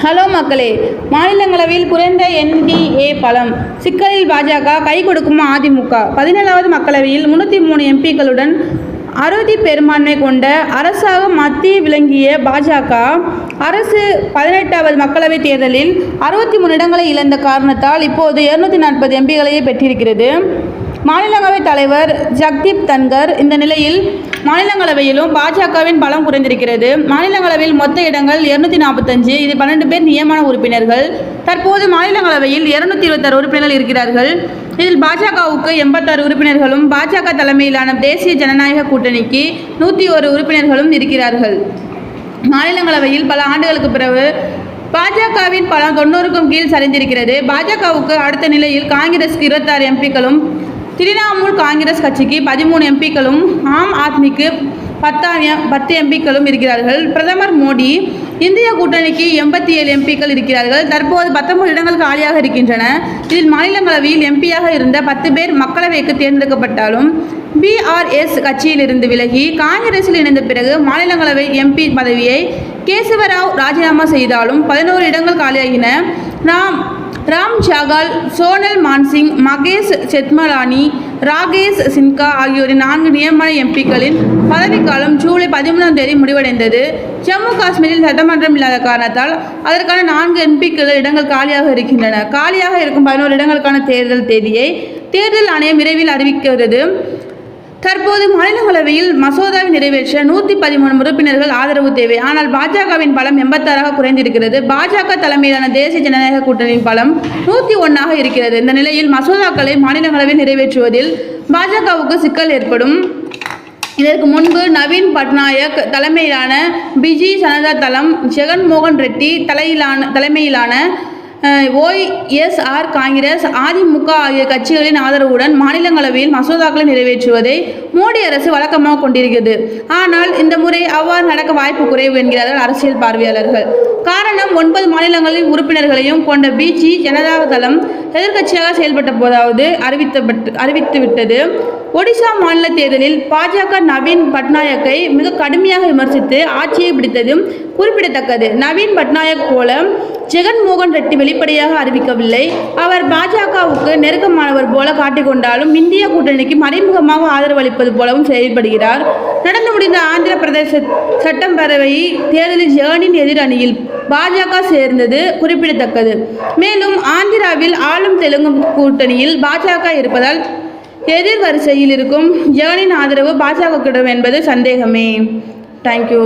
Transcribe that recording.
Hello மக்களே, மாநிலங்களவையில் குறைந்த NDA பலம் சிக்கலில் பாஜக, கை கொடுக்கும் அதிமுக. 17வது மக்களவையில் 303 MPக்களுடன் அறுதி பெரும்பான்மை கொண்ட அரசாக மத்திய விளங்கிய பாஜக அரசு 18வது மக்களவைத் தேர்தலில் 63 இடங்களை இழந்த காரணத்தால் இப்போது 240 MPகளையே பெற்றிருக்கிறது. மாநிலங்களவைத் தலைவர் ஜக்தீப் தன்கர். இந்த நிலையில் மாநிலங்களவையிலும் பாஜகவின் பலம் குறைந்திருக்கிறது. மாநிலங்களவையில் மொத்த இடங்கள் 245, இது 12 பேர் நியமன உறுப்பினர்கள். தற்போது மாநிலங்களவையில் 226 உறுப்பினர்கள் இருக்கிறார்கள். இதில் பாஜகவுக்கு 86 உறுப்பினர்களும், பாஜக தலைமையிலான தேசிய ஜனநாயக கூட்டணிக்கு 101 உறுப்பினர்களும் இருக்கிறார்கள். மாநிலங்களவையில் பல ஆண்டுகளுக்கு பிறகு பாஜகவின் பலம் 90க்கும் கீழ் சரிந்திருக்கிறது. பாஜகவுக்கு அடுத்த நிலையில் காங்கிரஸுக்கு 26 MPக்களும், திரிணாமுல் காங்கிரஸ் கட்சிக்கு 13 MPக்களும், ஆம் ஆத்மிக்கு 10 MPக்களும் இருக்கிறார்கள். பிரதமர் மோடி இந்திய கூட்டணிக்கு 87 MPக்கள் இருக்கிறார்கள். தற்போது 19 இடங்கள் காலியாக இருக்கின்றன. இதில் மாநிலங்களவையில் MPயாக இருந்த 10 பேர் மக்களவைக்கு தேர்ந்தெடுக்கப்பட்டாலும் BRS கட்சியிலிருந்து விலகி காங்கிரஸில் இணைந்த பிறகு மாநிலங்களவை MP பதவியை கேசவராவ் ராஜினாமா செய்தாலும் 11 இடங்கள் காலியாகின. ராம் ஜாகல், சோனல் மான்சிங், மகேஷ் செத்மலானி, ராகேஷ் சின்ஹா ஆகியோரின் 4 நியமன MPக்களின் பதவிக்காலம் ஜூலை 13ஆம் தேதி முடிவடைந்தது. ஜம்மு காஷ்மீரில் சட்டமன்றம் இல்லாத காரணத்தால் அதற்கான 4 MPக்கள் இடங்கள் காலியாக இருக்கின்றன. காலியாக இருக்கும் 11 இடங்களுக்கான தேர்தல் தேதியை தேர்தல் ஆணையம் விரைவில் அறிவிக்கிறது. தற்போது மாநிலங்களவையில் மசோதாவை நிறைவேற்ற 113 உறுப்பினர்கள் ஆதரவு தேவை. ஆனால் பாஜகவின் பலம் 86ஆக குறைந்திருக்கிறது. பாஜக தலைமையிலான தேசிய ஜனநாயக கூட்டணியின் பலம் 101ஆக இருக்கிறது. இந்த நிலையில் மசோதாக்களை மாநிலங்களவையில் நிறைவேற்றுவதில் பாஜகவுக்கு சிக்கல் ஏற்படும். இதற்கு முன்பு நவீன் பட்நாயக் தலைமையிலான பிஜு ஜனதா தளம், ஜெகன்மோகன் ரெட்டி தலைமையிலான OSR காங்கிரஸ், அதிமுக ஆகிய கட்சிகளின் ஆதரவுடன் மாநிலங்களவையில் மசோதாக்களை நிறைவேற்றுவதை மோடி அரசு வழக்கமாக கொண்டிருக்கிறது. ஆனால் இந்த முறை அவ்வாறு நடக்க வாய்ப்பு குறைவு என்கிறார்கள் அரசியல் பார்வையாளர்கள். காரணம், 9 மாநிலங்களின் உறுப்பினர்களையும் கொண்ட பிஜு ஜனதா தளம் எதிர்க்கட்சியாக செயல்பட்ட போதாவது அறிவித்துவிட்டது. ஒடிசா மாநில தேர்தலில் பாஜக நவீன் பட்நாயக்கை மிக கடுமையாக விமர்சித்து ஆட்சியை பிடித்ததும் குறிப்பிடத்தக்கது. நவீன் பட்நாயக் போல ஜெகன்மோகன் ரெட்டி வெளிப்படையாக அறிவிக்கவில்லை. அவர் பாஜகவுக்கு நெருக்கமானவர் போல காட்டிக்கொண்டாலும் இந்திய கூட்டணிக்கு மறைமுகமாக ஆதரவு அளிப்பது போலவும் செயல்படுகிறார். நடந்து முடிந்த ஆந்திர பிரதேச சட்டப்பேரவை தேர்தலில் ஜெகனின் எதிர் அணியில் பாஜக சேர்ந்தது குறிப்பிடத்தக்கது. மேலும் ஆந்திராவில் ஆளும் தெலுங்கு கூட்டணியில் பாஜக இருப்பதால் எதிர் வரிசையில் இருக்கும் ஜெகனின் ஆதரவு பாஜகவிடம் என்பது சந்தேகமே. தேங்க்யூ.